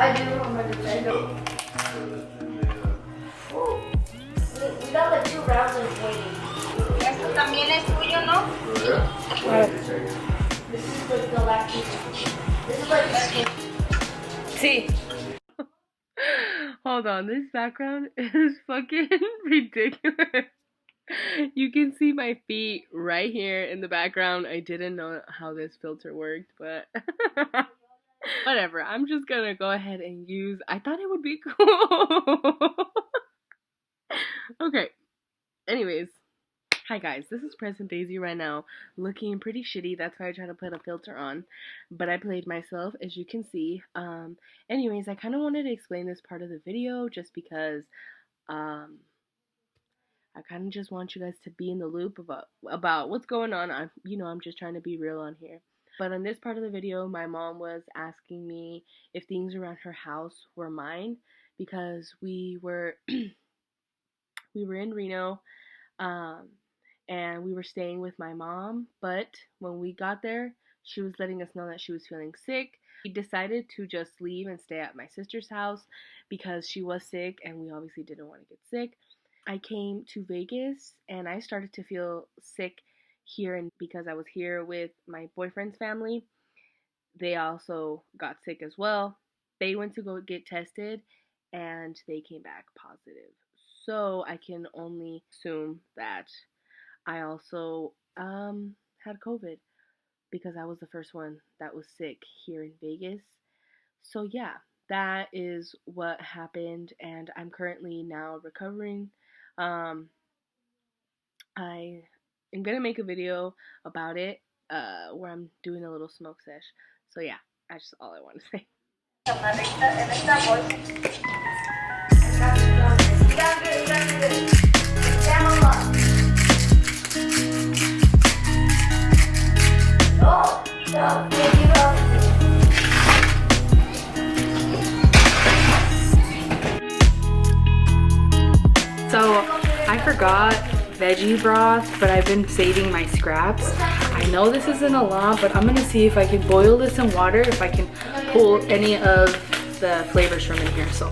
I do remember the we got like 2 rounds of waiting. Esto también es tuyo, ¿no? This is like the last piece. This is like See. Hold on, this background is fucking ridiculous. You can see my feet right here in the background. I didn't know how this filter worked, but whatever. I'm just gonna go ahead and use. I thought it would be cool. Okay. Anyways, hi guys. This is Present Daisy right now, looking pretty shitty. That's why I try to put a filter on, but I played myself, as you can see. Anyways, I kind of wanted to explain this part of the video just because I kind of just want you guys to be in the loop about what's going on. I'm just trying to be real on here. But in this part of the video, my mom was asking me if things around her house were mine, because we were we were in Reno, and we were staying with my mom. But when we got there, she was letting us know that she was feeling sick. We decided to just leave and stay at my sister's house because she was sick, and we obviously didn't want to get sick. I came to Vegas and I started to feel sick here, and because I was here with my boyfriend's family, they also got sick as well. They went to go get tested and they came back positive. So I can only assume that I also had COVID, because I was the first one that was sick here in Vegas. So yeah, that is what happened, and I'm currently now recovering. I am gonna make a video about it, where I'm doing a little smoke sesh. So yeah, that's just all I want to say. So I forgot veggie broth, but I've been saving my scraps. I know this isn't a lot, but I'm gonna see if I can boil this in water, if I can pull any of the flavors from in here. So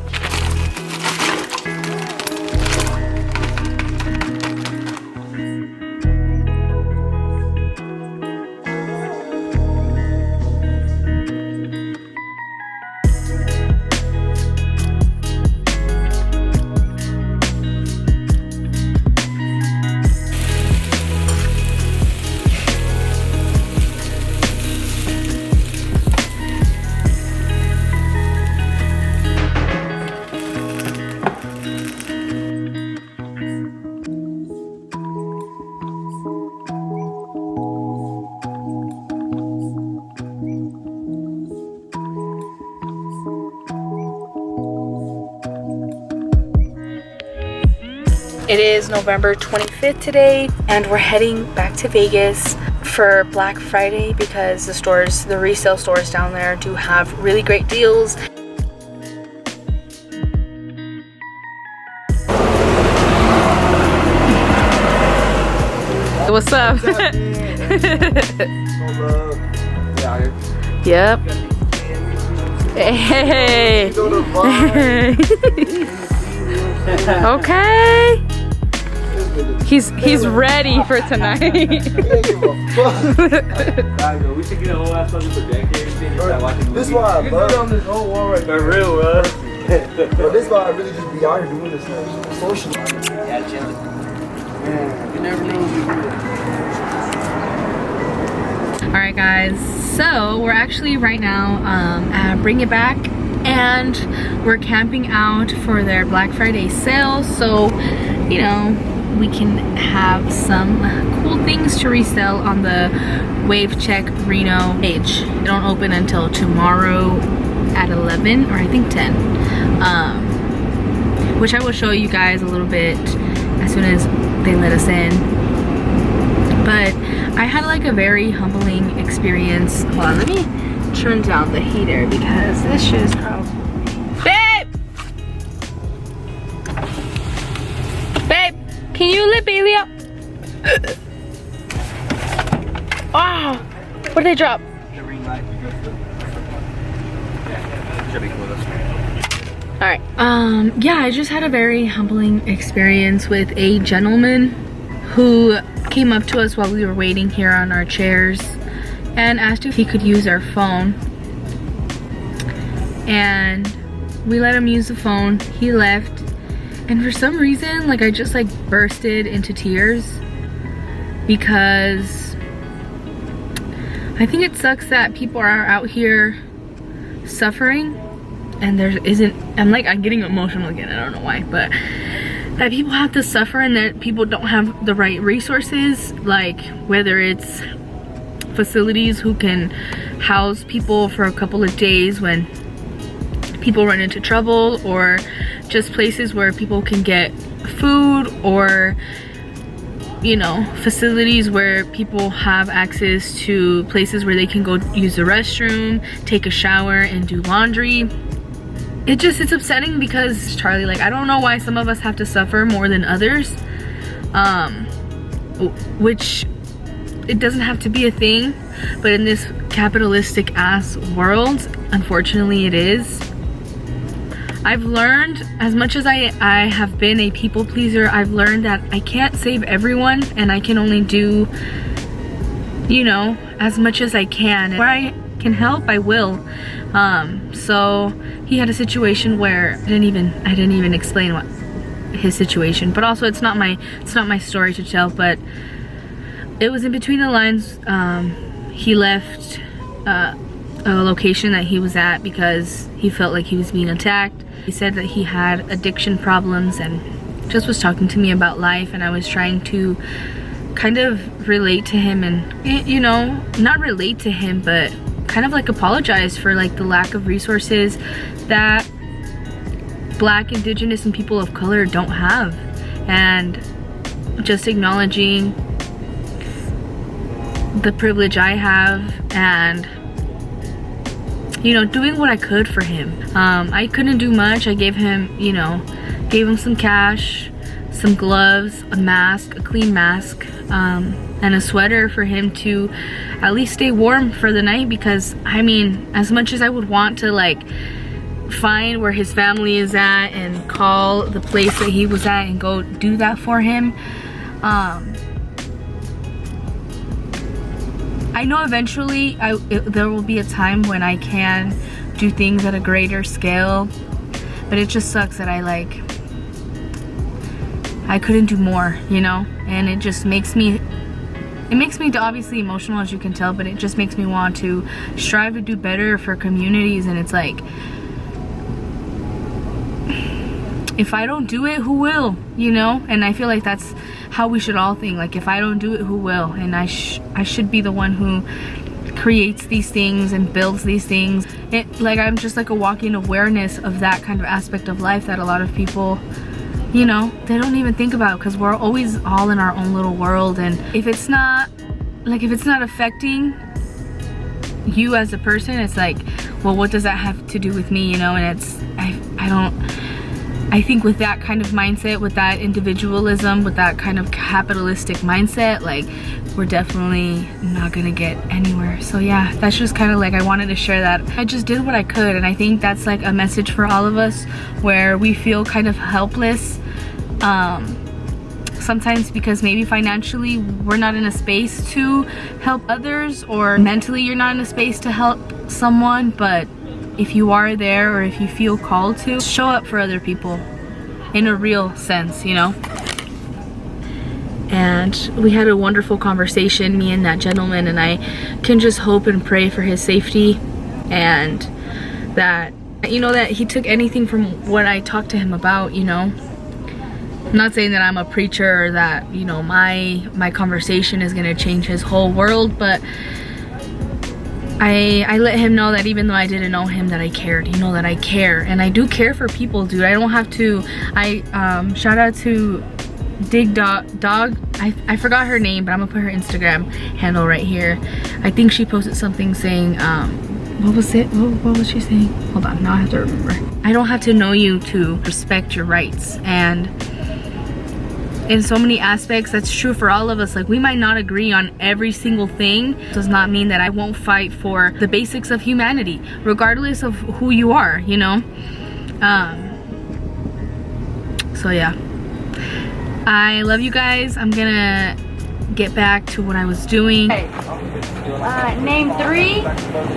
it is November 25th today, and we're heading back to Vegas for Black Friday because the resale stores down there do have really great deals. What's up? Yep. Hey. Okay. He's ready for tonight. We should get a whole ass fucking projector and this is why I love on this whole wall right there. For real, bro. Bro, this is why I really just be out here doing this social. Yeah, chilling. Man, you never know what you do. Alright guys, so we're actually right now at Bring It Back, and we're camping out for their Black Friday sale, so you know, we can have some cool things to resell on the Wave Check Reno page. They don't open until tomorrow at 11 or I think 10, which I will show you guys a little bit as soon as they let us in. But I had like a very humbling experience. Hold on, let me turn down the heater because this shit is probably... Babe! Babe, can you let Bailey up? Oh, what did they drop? The ring light. Alright, yeah, I just had a very humbling experience with a gentleman who came up to us while we were waiting here on our chairs and asked if he could use our phone. And we let him use the phone. He left, and for some reason, like, I just like bursted into tears because I think it sucks that people are out here suffering and there isn't, I'm getting emotional again, I don't know why, but that people have to suffer and that people don't have the right resources, like whether it's facilities who can house people for a couple of days when people run into trouble, or just places where people can get food, or you know, facilities where people have access to places where they can go use the restroom, take a shower, and do laundry. It's upsetting because, Charlie, like, I don't know why some of us have to suffer more than others, which it doesn't have to be a thing, but in this capitalistic ass world, unfortunately it is. I've learned, as much as I have been a people pleaser, I've learned that I can't save everyone and I can only do, you know, as much as I can. And where I can help, I will. So he had a situation where I didn't even explain what his situation, but also it's not my story to tell, but it was in between the lines. He left a location that he was at because he felt like he was being attacked. He said that he had addiction problems and just was talking to me about life, and I was trying to kind of relate to him and, you know, not relate to him, but kind of like apologize for like the lack of resources that Black, Indigenous, and people of color don't have, and just acknowledging the privilege I have and, you know, doing what I could for him. I couldn't do much. I gave him, you know, some cash, some gloves, a mask, a clean mask, and a sweater for him to at least stay warm for the night, because I mean, as much as I would want to like find where his family is at and call the place that he was at and go do that for him, I know eventually there will be a time when I can do things at a greater scale, but it just sucks that I couldn't do more, you know, and it just makes me obviously emotional, as you can tell, but it just makes me want to strive to do better for communities. And it's like, if I don't do it, who will, you know? And I feel like that's how we should all think, like, if I don't do it, who will? And I should be the one who creates these things and builds these things. Like, I'm just like a walking awareness of that kind of aspect of life that a lot of people, you know, they don't even think about, because we're always all in our own little world. And if it's not affecting you as a person, it's like, well, what does that have to do with me, you know? And it's, I think with that kind of mindset, with that individualism, with that kind of capitalistic mindset, like, we're definitely not gonna get anywhere. So yeah, that's just kind of like, I wanted to share that. I just did what I could, and I think that's like a message for all of us, where we feel kind of helpless sometimes because maybe financially we're not in a space to help others, or mentally you're not in a space to help someone. But if you are there, or if you feel called to, show up for other people in a real sense, you know? and we had a wonderful conversation, me and that gentleman, and I can just hope and pray for his safety, and that, you know, that he took anything from what I talked to him about, you know. I'm not saying that I'm a preacher or that, you know, my conversation is gonna change his whole world, but I let him know that even though I didn't know him, that I cared, you know, that I care. And I do care for people, dude. I don't have to. Shout out to Dig Dog. I forgot her name, but I'm gonna put her Instagram handle right here. I think she posted something saying, what was it? What was she saying? Hold on, now I have to remember. I don't have to know you to respect your rights. And in so many aspects, that's true for all of us. Like, we might not agree on every single thing. Does not mean that I won't fight for the basics of humanity, regardless of who you are, you know. So yeah, I love you guys. I'm gonna get back to what I was doing. Okay. Name 3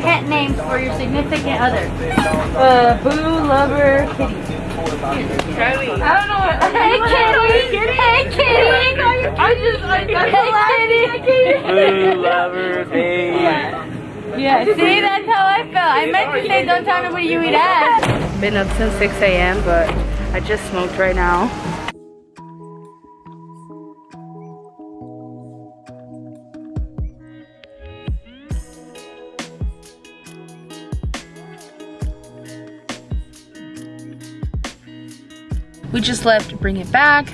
pet names for your significant other. Boo, lover, kitty. Charlie. I don't know what. Hey, kitty. Hey, kitty. Hey, kitty. Boo, lover, baby. Yeah, see, that's how I felt. I meant to say don't tell nobody you eat ass. Been up since 6 a.m., but I just smoked right now. We just left to bring it back.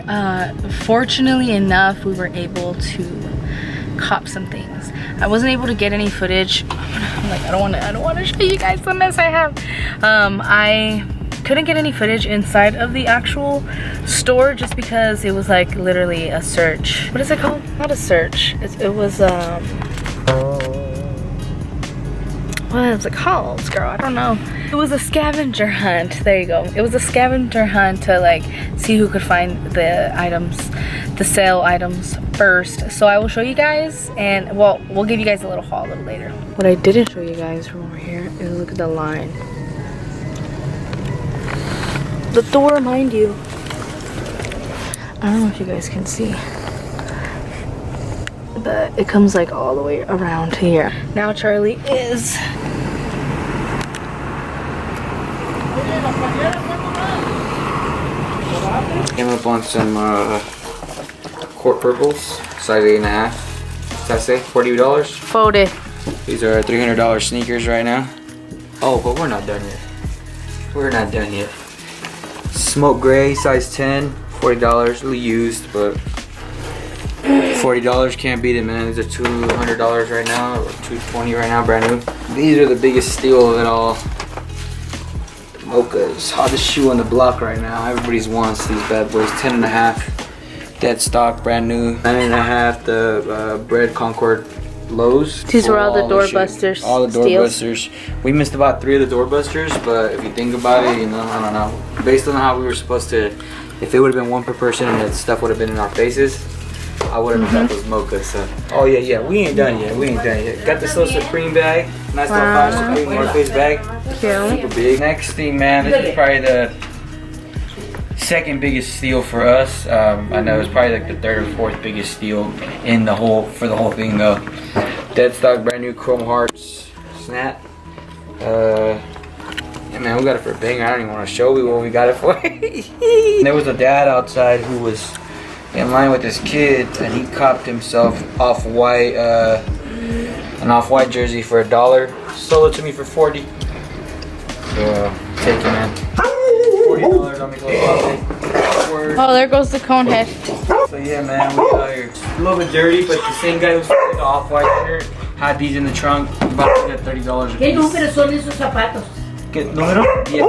Fortunately enough, we were able to cop some things. I wasn't able to get any footage. I'm like, I don't want to show you guys the mess I have. I couldn't get any footage inside of the actual store just because it was like literally a search. What is it called? Not a search. It was what was it called, girl? I don't know. It was a scavenger hunt. There you go. It was a scavenger hunt to like see who could find the items, the sale items first. So I will show you guys, and well, we'll give you guys a little haul a little later. What I didn't show you guys from over here is look at the line. The door, mind you. I don't know if you guys can see, but it comes like all the way around here. Now Charlie is came up on some court purples, size 8.5. What's that say? $40? 40. These are $300 sneakers right now. Oh, but we're not done yet. We're not done yet. Smoke gray, size 10, $40. A little used, but $40 can't beat it, man. These are $200 right now, or $220 right now, brand new. These are the biggest steal of it all. Mocha's hottest shoe on the block right now. Everybody's wants these bad boys. 10.5, dead stock, brand new. 9.5, the Bread Concord lows. These were all the doorbusters. All the doorbusters. We missed about 3 of the doorbusters, but if you think about it, you know, I don't know. Based on how we were supposed to, if it would have been 1 per person and that stuff would have been in our faces, I wouldn't have got those mochas. So. Oh yeah, we ain't done yet. We ain't done yet. Got this little Supreme bag. Nice little 5 Supreme North Face bag. Super big. Next thing, man, this is probably the second biggest steal for us. I know it's probably like the 3rd or 4th biggest steal in the whole thing though. Dead stock, brand new Chrome Hearts snap. Yeah, man, we got it for a banger. I don't even want to show you what we got it for. There was a dad outside who was in line with his kid, and he copped himself off-white, an off-white jersey for $1. Sold it to me for $40. So take it, man. $40 on me. Oh, there goes the cone head. So yeah, man, we out here. A little bit dirty, but the same guy who's the off-white shirt had these in the trunk. About to get $30 a piece. ¿Qué número son esos zapatos? ¿Qué número? 10.